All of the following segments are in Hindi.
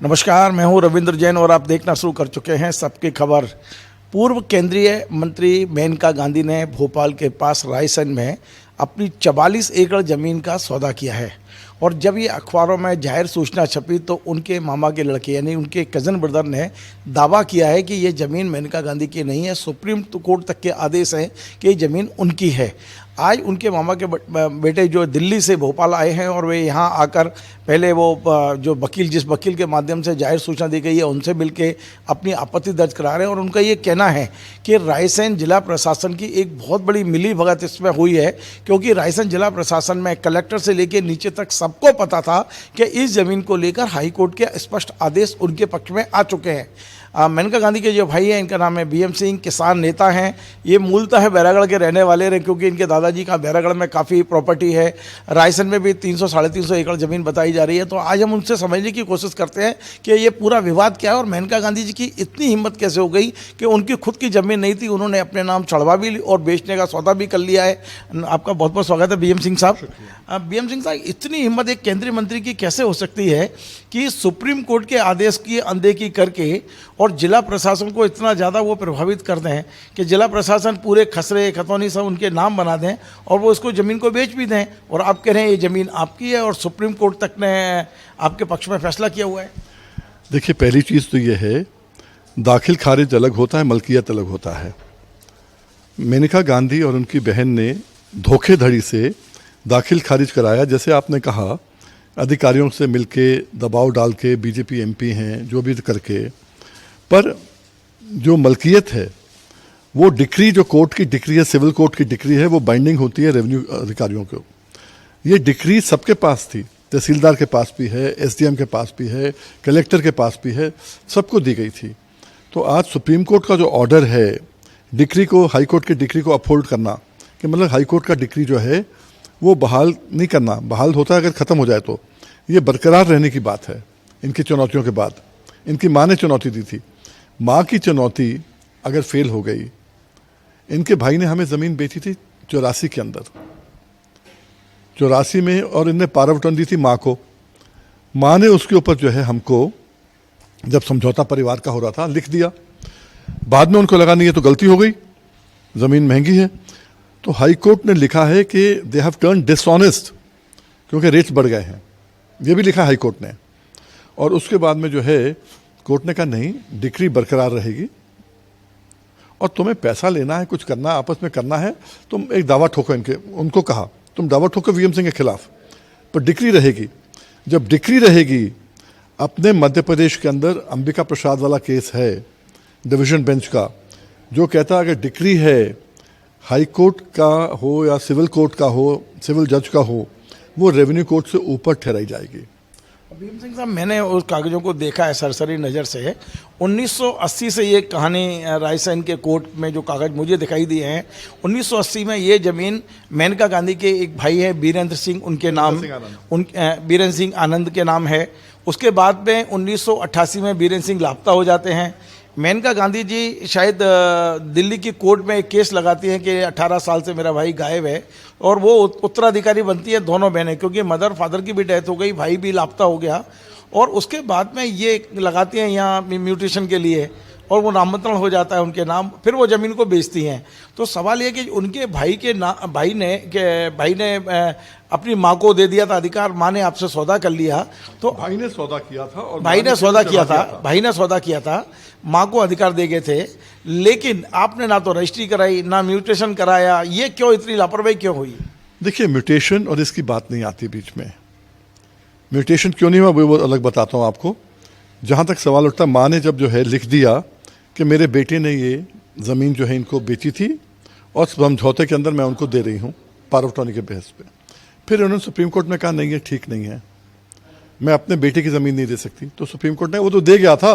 नमस्कार, मैं हूं रविंद्र जैन और आप देखना शुरू कर चुके हैं सबकी खबर। पूर्व केंद्रीय मंत्री मेनका गांधी ने भोपाल के पास रायसेन में अपनी 44 एकड़ ज़मीन का सौदा किया है और जब ये अखबारों में जाहिर सूचना छपी तो उनके मामा के लड़के यानी उनके कज़न ब्रदर ने दावा किया है कि ये ज़मीन मेनका गांधी की नहीं है। सुप्रीम कोर्ट तक के आदेश हैं कि ये ज़मीन उनकी है। आज उनके मामा के बेटे जो दिल्ली से भोपाल आए हैं और वे यहाँ आकर पहले वो जो जिस वकील के माध्यम से जाहिर सूचना दी गई है उनसे मिलके अपनी आपत्ति दर्ज करा रहे हैं और उनका ये कहना है कि रायसेन जिला प्रशासन की एक बहुत बड़ी मिलीभगत इसमें हुई है, क्योंकि रायसेन जिला प्रशासन में कलेक्टर से लेकर नीचे तक सबको पता था कि इस ज़मीन को लेकर हाईकोर्ट के स्पष्ट आदेश उनके पक्ष में आ चुके हैं। मेनका गांधी के जो भाई हैं, इनका नाम है बीएम सिंह, किसान नेता हैं। ये मूलतः है बैरागढ़ के रहने वाले रहे, क्योंकि इनके दादाजी का बैरागढ़ में काफ़ी प्रॉपर्टी है। रायसेन में भी 300 साढ़े 300 एकड़ ज़मीन बताई जा रही है। तो आज हम उनसे समझने की कोशिश करते हैं कि ये पूरा विवाद क्या है और मेनका गांधी जी की इतनी हिम्मत कैसे हो गई कि उनकी खुद की ज़मीन नहीं थी, उन्होंने अपने नाम चढ़वा भी ली और बेचने का सौदा भी कर लिया है। आपका बहुत बहुत स्वागत है बीएम सिंह साहब। बीएम सिंह साहब, इतनी हिम्मत एक केंद्रीय मंत्री की कैसे हो सकती है कि सुप्रीम कोर्ट के आदेश की अनदेखी करके और जिला प्रशासन को इतना ज़्यादा वो प्रभावित कर दें कि जिला प्रशासन पूरे खसरे खतौनी सब उनके नाम बना दें और वो इसको ज़मीन को बेच भी दें, और आप कह रहे हैं ये ज़मीन आपकी है और सुप्रीम कोर्ट तक ने आपके पक्ष में फैसला किया हुआ है? देखिए, पहली चीज़ तो ये है, दाखिल खारिज अलग होता है, मलकियत अलग होता है। मेनका गांधी और उनकी बहन ने धोखेधड़ी से दाखिल खारिज कराया। जैसे आपने कहा, अधिकारियों से मिलके दबाव डाल के बीजेपी एमपी हैं जो भी करके, पर जो मलकियत है वो डिक्री, जो कोर्ट की डिक्री है, सिविल कोर्ट की डिक्री है, वो बाइंडिंग होती है रेवेन्यू अधिकारियों को। ये डिक्री सबके पास थी, तहसीलदार के पास भी है, एसडीएम के पास भी है, कलेक्टर के पास भी है, सबको दी गई थी। तो आज सुप्रीम कोर्ट का जो ऑर्डर है डिक्री को, हाई कोर्ट की डिक्री को अपहोल्ड करना, कि मतलब हाई कोर्ट का डिक्री जो है वो बहाल नहीं करना, बहाल होता है अगर ख़त्म हो जाए तो, ये बरकरार रहने की बात है। इनकी चुनौतियों के बाद इनकी माँ ने चुनौती दी थी, माँ की चुनौती अगर फेल हो गई, इनके भाई ने हमें ज़मीन बेची थी 84 के अंदर, 84 में, और इनने पावर ऑफ अटर्नी दी थी माँ को। माँ ने उसके ऊपर जो है हमको, जब समझौता परिवार का हो रहा था, लिख दिया। बाद में उनको लगा नहीं, ये तो गलती हो गई, ज़मीन महंगी है, तो हाई कोर्ट ने लिखा है कि दे हैव टर्न डिसऑनेस्ट, क्योंकि रेट्स बढ़ गए हैं, ये भी लिखा हाई कोर्ट ने। और उसके बाद में जो है कोर्ट ने कहा नहीं, डिक्री बरकरार रहेगी और तुम्हें पैसा लेना है, कुछ करना है, आपस में करना है, तुम एक दावा ठोको। उनको कहा तुम दावा ठोको वीएम सिंह के खिलाफ, पर डिक्री रहेगी। जब डिक्री रहेगी, अपने मध्य प्रदेश के अंदर अंबिका प्रसाद वाला केस है डिवीजन बेंच का, जो कहता है अगर डिक्री है, हाई कोर्ट का हो या सिविल कोर्ट का हो, सिविल जज का हो, वो रेवेन्यू कोर्ट से ऊपर ठहराई जाएगी। भीम सिंह साहब, मैंने उस कागज़ों को देखा है सरसरी नज़र से। 1980 से ये कहानी रायसेन के कोर्ट में जो कागज़ मुझे दिखाई दिए हैं, 1980 में ये ज़मीन मेनका गांधी के एक भाई हैं बीरेंद्र सिंह, उनके नाम, बीरेंद्र सिंह आनंद के नाम है। उसके बाद में 1988 में बीरेंद्र सिंह लापता हो जाते हैं। मेनका गांधी जी शायद दिल्ली की कोर्ट में एक केस लगाती हैं कि 18 साल से मेरा भाई गायब है, और वो उत्तराधिकारी बनती है दोनों बहनें, क्योंकि मदर फादर की भी डेथ हो गई, भाई भी लापता हो गया। और उसके बाद में ये लगाती हैं यहाँ म्यूटेशन के लिए, और वो नामांतरण हो जाता है उनके नाम, फिर वो ज़मीन को बेचती हैं। तो सवाल ये कि उनके भाई ने अपनी माँ को दे दिया था अधिकार, माँ ने आपसे सौदा कर लिया, तो भाई ने सौदा किया था और भाई ने सौदा किया था, माँ को अधिकार दे गए थे, लेकिन आपने ना तो रजिस्ट्री कराई ना म्यूटेशन कराया। ये क्यों, इतनी लापरवाही क्यों हुई? देखिए, म्यूटेशन और इसकी बात नहीं आती बीच में। म्यूटेशन क्यों नहीं हुआ वो अलग बताता हूँ आपको। जहाँ तक सवाल उठता, माँ ने जब जो है लिख दिया कि मेरे बेटे ने ये ज़मीन जो है इनको बेची थी और समझौते के अंदर मैं उनको दे रही हूँ पावर ऑफ अटर्नी के बेस पे, फिर उन्होंने सुप्रीम कोर्ट में कहा नहीं, ये ठीक नहीं है, मैं अपने बेटे की ज़मीन नहीं दे सकती। तो सुप्रीम कोर्ट ने, वो तो दे गया था,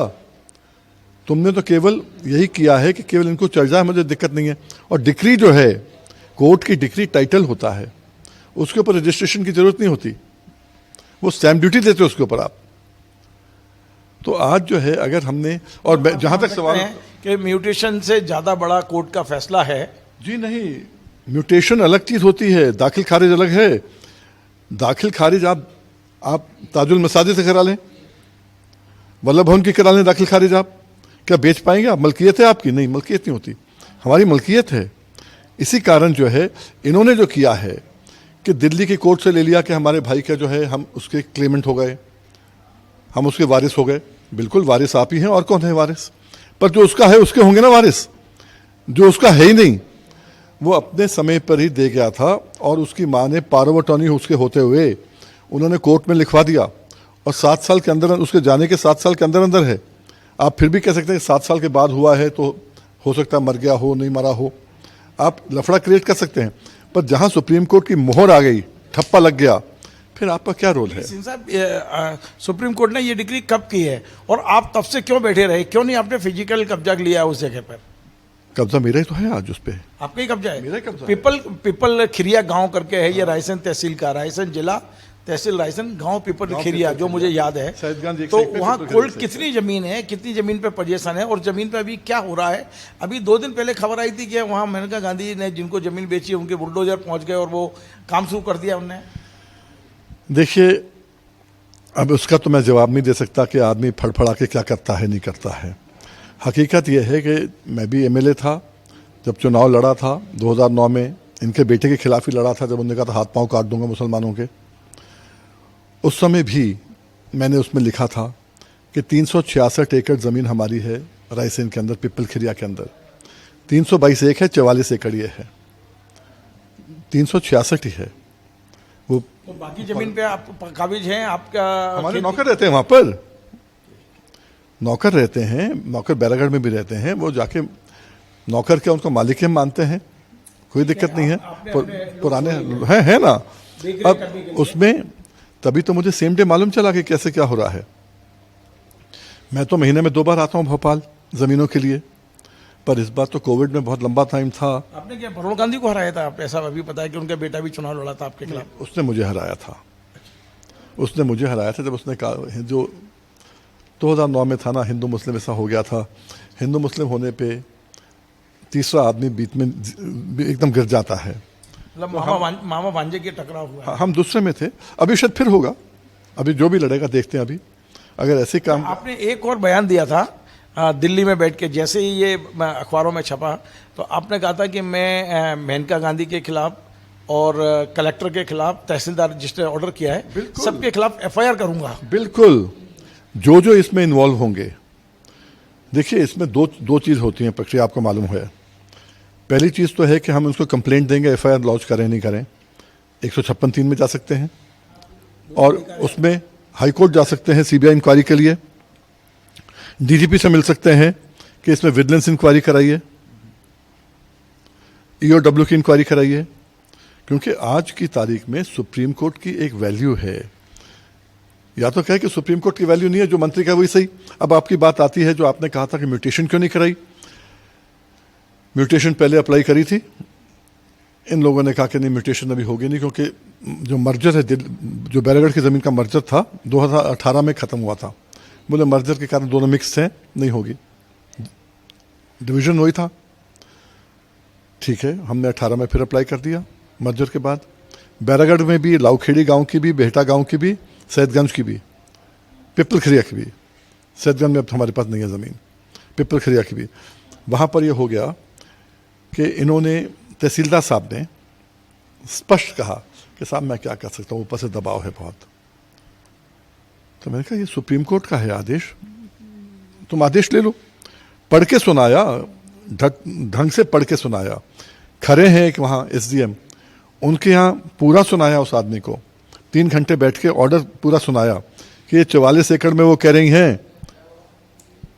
तुमने तो केवल यही किया है कि केवल इनको चढ़ जाए, मुझे दिक्कत नहीं है। और डिक्री जो है, कोर्ट की डिक्री टाइटल होता है, उसके ऊपर रजिस्ट्रेशन की जरूरत नहीं होती, वो स्टैम्प ड्यूटी देते हो उसके ऊपर आप। तो आज जो है अगर हमने, और जहाँ तक सवाल है कि म्यूटेशन से ज़्यादा बड़ा कोर्ट का फैसला है, जी नहीं, म्यूटेशन अलग चीज़ होती है, दाखिल खारिज अलग है। दाखिल खारिज आप ताजुल मसाजिद से करा लें, वल्लभ भवन की करा लें दाखिल खारिज, आप क्या बेच पाएंगे? आप मलकियत है आपकी? नहीं, मलकियत नहीं होती, हमारी मलकियत है। इसी कारण जो है इन्होंने जो किया है कि दिल्ली की कोर्ट से ले लिया कि हमारे भाई का जो है हम उसके क्लेमेंट हो गए, हम उसके वारिस हो गए। बिल्कुल वारिस आप ही हैं, और कौन है वारिस? पर जो उसका है उसके होंगे ना वारिस, जो उसका है ही नहीं वो अपने समय पर ही दे गया था, और उसकी माँ ने पावर ऑफ अटॉर्नी उसके होते हुए उन्होंने कोर्ट में लिखवा दिया, और 7 साल के अंदर, उसके जाने के 7 साल के अंदर अंदर है। आप फिर भी कह सकते हैं 7 साल के बाद हुआ है तो हो सकता है मर गया हो, नहीं मरा हो, आप लफड़ा क्रिएट कर सकते हैं। पर जहां सुप्रीम कोर्ट की मोहर आ गई, ठप्पा लग गया, फिर आपका क्या रोल है? सिंह साहब, सुप्रीम कोर्ट ने ये डिग्री कब की है और आप तब से क्यों बैठे रहे? क्यों नहीं आपने फिजिकल कब्जा लिया उस जगह पर? कब्जा मेरा ही तो है आज उस पर। आपका ही कब्जा है? मेरा ही कब्जा है। पीपल खिरिया गांव करके है, ये रायसेन तहसील का, रायसेन जिला तहसील रायसेन, गांव पीपल खिरिया, जो मुझे याद है। सैयदगंज एक तो साइड पे, वहाँ पीपल कुल खिरिया कितनी जमीन है, कितनी जमीन पे पोजीशन है, और जमीन पे अभी क्या हो रहा है? अभी 2 दिन पहले खबर आई थी कि वहाँ मेनका गांधी ने जिनको जमीन बेची उनके बुलडोजर पहुंच गए और वो काम शुरू कर दिया उन्होंने। देखिए, अब उसका तो मैं जवाब नहीं दे सकता कि आदमी फड़फड़ा के क्या करता है नहीं करता है। हकीकत यह है कि मैं भी एमएलए था जब चुनाव लड़ा था 2009 में, इनके बेटे के खिलाफ ही लड़ा था, जब उन्होंने कहा था हाथ पांव काट दूंगा मुसलमानों के। उस समय भी मैंने उसमें लिखा था कि 366 एकड़ ज़मीन हमारी है रायसेन के अंदर, पिपल खिरिया के अंदर 322 एक है, 44 एकड़ ये है, 366 ही है वो। तो बाकी जमीन पे आप काबिज हैं? आपका हमारे नौकर रहते हैं वहाँ पर, नौकर रहते हैं, नौकर बैरागढ़ में भी रहते हैं, वो जाके नौकर क्या उनको मालिक हम मानते हैं, कोई दिक्कत नहीं है। पुराने हैं ना, अब उसमें तभी तो मुझे सेम डे मालूम चला कि कैसे क्या हो रहा है। मैं तो महीने में 2 बार आता हूँ भोपाल ज़मीनों के लिए, पर इस बार तो कोविड में बहुत लंबा टाइम था। आपने क्या राहुल गांधी को हराया था? आप ऐसा अभी पता है कि उनका बेटा भी चुनाव लड़ा था आपके खिलाफ? उसने मुझे हराया था, उसने मुझे हराया था जब उसने कहा, जो 2009 में था ना, हिंदू मुस्लिम ऐसा हो गया था, हिंदू मुस्लिम होने पे तीसरा आदमी बीच में एकदम गिर जाता है। मतलब मामा भांजे के टकराव हुआ है। हम दूसरे में थे, अभी शायद फिर होगा, अभी जो भी लड़ेगा देखते हैं। अभी अगर ऐसे काम, आपने एक और बयान दिया था दिल्ली में बैठ के, जैसे ही ये अखबारों में छपा, तो आपने कहा था कि मैं मेनका गांधी के खिलाफ और कलेक्टर के खिलाफ, तहसीलदार जिसने ऑर्डर किया है, सबके खिलाफ एफआईआर करूंगा। बिल्कुल, जो इसमें इन्वॉल्व होंगे। देखिए, इसमें दो चीज़ होती हैं प्रक्रिया, आपको मालूम है। पहली चीज़ तो है कि हम उसको कंप्लेंट देंगे, एफआईआर लॉन्च करें नहीं करें, 156(3) में जा सकते हैं, और उसमें हाई कोर्ट जा सकते हैं सीबीआई इंक्वायरी के लिए, डीजीपी से मिल सकते हैं कि इसमें विजिलेंस इंक्वायरी कराइए, ईओडब्ल्यू की इंक्वायरी कराइए, क्योंकि आज की तारीख में सुप्रीम कोर्ट की एक वैल्यू है। या तो कहे कि सुप्रीम कोर्ट की वैल्यू नहीं है, जो मंत्री का वही सही। अब आपकी बात आती है, जो आपने कहा था कि म्यूटेशन क्यों नहीं कराई, म्यूटेशन पहले अप्लाई करी थी, इन लोगों ने कहा कि नहीं म्यूटेशन अभी होगी नहीं, क्योंकि जो मर्जर है, जो बैरागढ़ की ज़मीन का मर्जर था 2018 में ख़त्म हुआ था, बोले मर्जर के कारण दोनों मिक्स हैं, नहीं होगी, डिवीज़न वही था। ठीक है, हमने 18 में फिर अप्लाई कर दिया मर्जर के बाद। बैरागढ़ में भी, लाउखेड़ी गांव की भी, बेहटा गांव की भी, सैयदगंज की भी, पिपल खिरिया की भी, सैयदगंज में अब हमारे पास नहीं है ज़मीन, पिपल खिरिया की भी, वहाँ पर यह हो गया कि इन्होंने, तहसीलदार साहब ने स्पष्ट कहा कि साहब मैं क्या कर सकता हूँ, ऊपर से दबाव है बहुत। तो मैंने कहा ये सुप्रीम कोर्ट का है आदेश, तुम आदेश ले लो। पढ़ के सुनाया, ढंग से पढ़ के सुनाया। खड़े हैं एक वहाँ एसडीएम, उनके यहाँ पूरा सुनाया उस आदमी को, 3 घंटे बैठ के ऑर्डर पूरा सुनाया कि ये 44 एकड़ में वो कह रही हैं।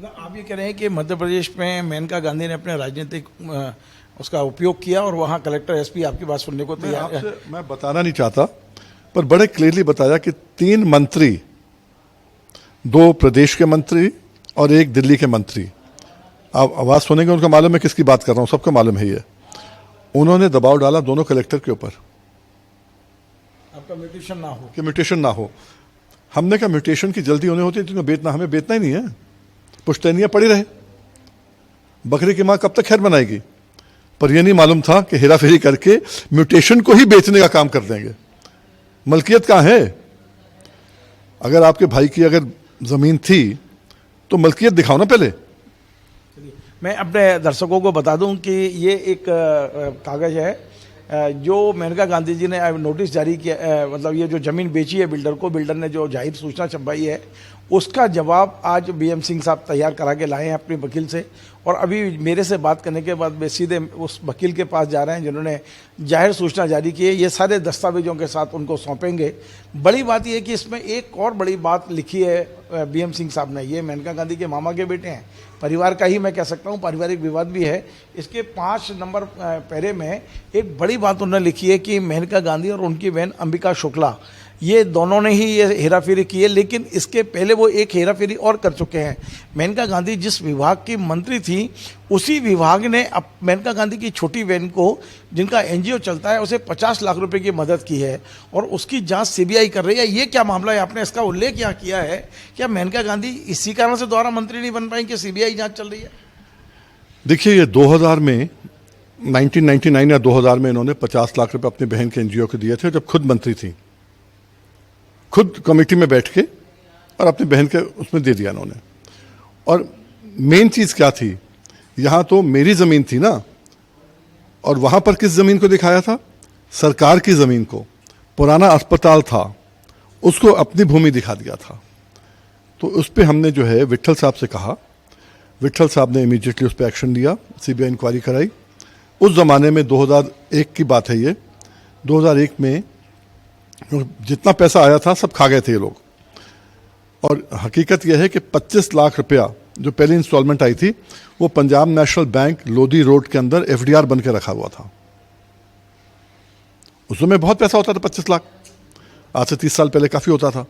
आप ये कह रहे हैं कि मध्य प्रदेश में मेनका गांधी ने अपने राजनीतिक उसका उपयोग किया और वहाँ कलेक्टर एसपी आपकी बात सुनने को तैयार है? मैं बताना नहीं चाहता, पर बड़े क्लियरली बताया कि 3 मंत्री, 2 प्रदेश के मंत्री और 1 दिल्ली के मंत्री, आप आवाज़ सुनेंगे उनका मालूम है किसकी बात कर रहा हूँ, सबको मालूम है ये, उन्होंने दबाव डाला दोनों कलेक्टर के ऊपर, आपका म्यूटेशन ना हो, कि म्यूटेशन ना हो। हमने कहा म्यूटेशन की जल्दी होने होती है, तो बेचना, हमें बेचना ही नहीं है, पुश्तैनियाँ पड़ी रहे, बकरी की माँ कब तक खैर बनाएगी। पर यह नहीं मालूम था कि हेरा फेरी करके म्यूटेशन को ही बेचने का काम कर देंगे। मलकियत कहाँ है? अगर आपके भाई की अगर ज़मीन थी तो मलकियत दिखाओ ना पहले। मैं अपने दर्शकों को बता दूं कि ये एक कागज़ है जो मेनका गांधी जी ने नोटिस जारी किया, मतलब ये जो ज़मीन बेची है बिल्डर को, बिल्डर ने जो जाहिर सूचना छपवाई है उसका जवाब आज बीएम सिंह साहब तैयार करा के लाए हैं अपने वकील से। और अभी मेरे से बात करने के बाद वे सीधे उस वकील के पास जा रहे हैं जिन्होंने जाहिर सूचना जारी की है। ये सारे दस्तावेजों के साथ उनको सौंपेंगे। बड़ी बात यह है कि इसमें एक और बड़ी बात लिखी है बीएम सिंह साहब ने। ये मेनका गांधी के मामा के बेटे हैं, परिवार का ही मैं कह सकता हूँ, पारिवारिक विवाद भी है। इसके 5 नंबर पैरे में एक बड़ी बात उन्होंने लिखी है कि मेनका गांधी और उनकी बहन अंबिका शुक्ला ये दोनों ने ही ये हेराफेरी की है, लेकिन इसके पहले वो एक हेराफेरी और कर चुके हैं। मेनका गांधी जिस विभाग की मंत्री थी उसी विभाग ने अब मेनका गांधी की छोटी बहन को, जिनका एनजीओ चलता है, उसे 50 लाख रुपए की मदद की है और उसकी जांच सीबीआई कर रही है। ये क्या मामला है? आपने इसका उल्लेख यहाँ किया है। क्या मेनका गांधी इसी कारण से दोबारा मंत्री नहीं बन पाएंगे? सीबीआई जांच चल रही है। देखिए, ये 2000 में 1999 या 2000 में इन्होंने 50 लाख रुपए अपनी बहन के एनजीओ को दिए थे जब खुद मंत्री थी। खुद कमेटी में बैठ के और अपनी बहन के उसमें दे दिया इन्होंने। और मेन चीज़ क्या थी, यहाँ तो मेरी ज़मीन थी ना, और वहाँ पर किस ज़मीन को दिखाया था? सरकार की ज़मीन को। पुराना अस्पताल था उसको अपनी भूमि दिखा दिया था। तो उस पर हमने जो है विट्ठल साहब से कहा, विट्ठल साहब ने इमीडिएटली उस पर एक्शन लिया, सीबीआई इंक्वायरी कराई। उस ज़माने में 2001 की बात है ये, 2001 में जितना पैसा आया था सब खा गए थे ये लोग। और हकीकत यह है कि 25 लाख रुपया जो पहली इंस्टॉलमेंट आई थी वो Punjab national bank Lodhi road के अंदर एफडीआर बन के रखा हुआ था। उस समय बहुत पैसा होता था 25 लाख, आज से 30 साल पहले काफ़ी होता था।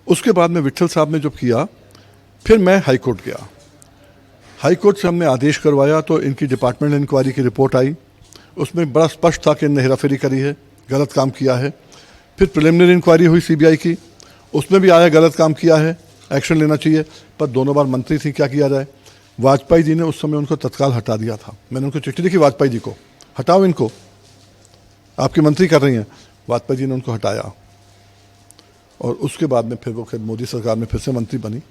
उसके बाद में विट्ठल साहब ने जब किया, फिर मैं हाई कोर्ट गया। हाई कोर्ट से हमने आदेश करवाया तो इनकी डिपार्टमेंट इंक्वायरी की रिपोर्ट आई, उसमें बड़ा स्पष्ट था कि इनने हेराफेरी करी है, गलत काम किया है। फिर प्रिलिमिनरी इंक्वायरी हुई सीबीआई की, उसमें भी आया गलत काम किया है, एक्शन लेना चाहिए। पर दोनों बार मंत्री थी, क्या किया जाए? वाजपेयी जी ने उस समय उनको तत्काल हटा दिया था। मैंने उनको चिट्ठी लिखी वाजपेयी जी को, हटाओ इनको, आपकी मंत्री कर रही हैं। वाजपेयी जी ने उनको हटाया और उसके बाद में फिर वो खैर मोदी सरकार में फिर से मंत्री बनी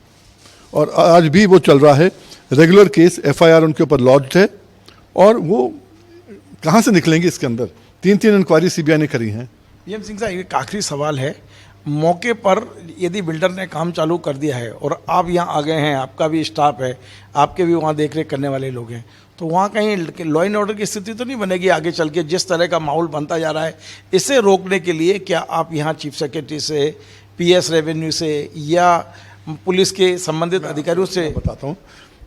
और आज भी वो चल रहा है। रेगुलर केस एफआईआर उनके ऊपर लॉन्च्ड है और वो कहाँ से निकलेंगे इसके अंदर? 3 इंक्वायरी सीबीआई ने करी हैं। बीएम सिंह साहब, एक आखिरी सवाल है। मौके पर यदि बिल्डर ने काम चालू कर दिया है और आप यहाँ आ गए हैं, आपका भी स्टाफ है, आपके भी वहाँ देख रेख करने वाले लोग हैं, तो वहाँ कहीं लॉ एंड ऑर्डर की स्थिति तो नहीं बनेगी आगे चल के? जिस तरह का माहौल बनता जा रहा है, इसे रोकने के लिए क्या आप यहाँ चीफ सेक्रेटरी से, पीएस रेवेन्यू से या पुलिस के संबंधित अधिकारियों से? बताता हूँ।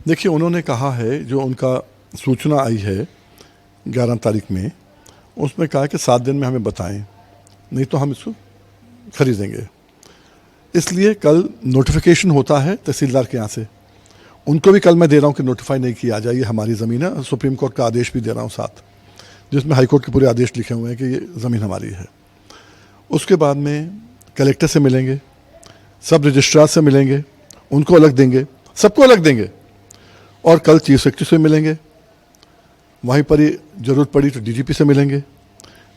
देखिए, उन्होंने कहा है, जो उनका सूचना आई है 11 तारीख में, उसमें कहा है कि 7 दिन में हमें बताएं, नहीं तो हम इसको खरीदेंगे। इसलिए कल नोटिफिकेशन होता है तहसीलदार के यहाँ से, उनको भी कल मैं दे रहा हूँ कि नोटिफाई नहीं किया जाए, ये हमारी ज़मीन है। सुप्रीम कोर्ट का आदेश भी दे रहा हूँ साथ, जिसमें हाई कोर्ट के पूरे आदेश लिखे हुए हैं कि ये ज़मीन हमारी है। उसके बाद में कलेक्टर से मिलेंगे, सब रजिस्ट्रार से मिलेंगे, उनको अलग देंगे, सबको अलग देंगे, और कल चीफ सेक्रेटरी से मिलेंगे। वहीं पर ही ज़रूरत पड़ी तो डीजीपी से मिलेंगे।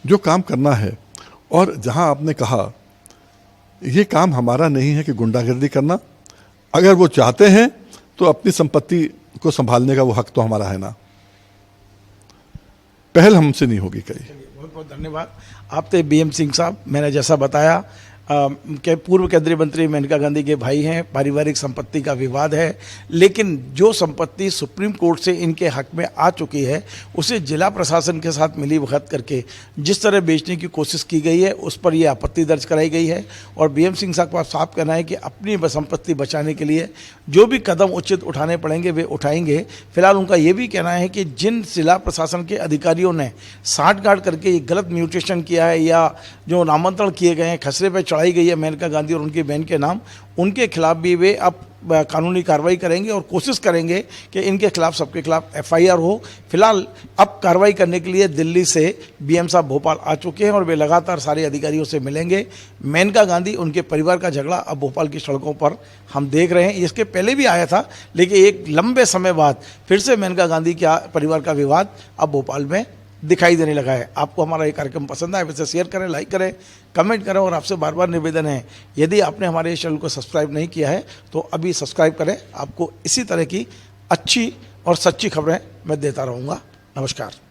जो काम करना है, और जहां आपने कहा ये काम हमारा नहीं है कि गुंडागर्दी करना, अगर वो चाहते हैं तो अपनी संपत्ति को संभालने का वो हक तो हमारा है ना, पहल हमसे नहीं होगी कहीं। बहुत बहुत धन्यवाद। आप थे बीएम सिंह साहब। मैंने जैसा बताया के पूर्व केंद्रीय मंत्री मेनका गांधी के भाई हैं, पारिवारिक संपत्ति का विवाद है, लेकिन जो संपत्ति सुप्रीम कोर्ट से इनके हक में आ चुकी है उसे जिला प्रशासन के साथ मिली भगत करके जिस तरह बेचने की कोशिश की गई है उस पर यह आपत्ति दर्ज कराई गई है। और बीएम सिंह साहब का साफ कहना है कि अपनी संपत्ति बचाने के लिए जो भी कदम उचित उठाने पड़ेंगे वे उठाएंगे। फिलहाल उनका ये भी कहना है कि जिन जिला प्रशासन के अधिकारियों ने साठगांठ करके ये गलत म्यूटेशन किया है या जो नामांतरण किए गए हैं, खसरे पर चढ़ाई गई है मेनका गांधी और उनकी बहन के नाम, उनके खिलाफ भी वे अब कानूनी कार्रवाई करेंगे और कोशिश करेंगे कि इनके खिलाफ, सबके खिलाफ एफआईआर हो। फिलहाल अब कार्रवाई करने के लिए दिल्ली से बीएम साहब भोपाल आ चुके हैं और वे लगातार सारे अधिकारियों से मिलेंगे। मेनका गांधी, उनके परिवार का झगड़ा अब भोपाल की सड़कों पर हम देख रहे हैं। इसके पहले भी आया था, लेकिन एक लंबे समय बाद फिर से मेनका गांधी के परिवार का विवाद अब भोपाल में दिखाई देने लगा है। आपको हमारा ये कार्यक्रम पसंद आए वैसे शेयर करें, लाइक करें, कमेंट करें और आपसे बार बार निवेदन है, यदि आपने हमारे चैनल को सब्सक्राइब नहीं किया है तो अभी सब्सक्राइब करें। आपको इसी तरह की अच्छी और सच्ची खबरें मैं देता रहूँगा। नमस्कार।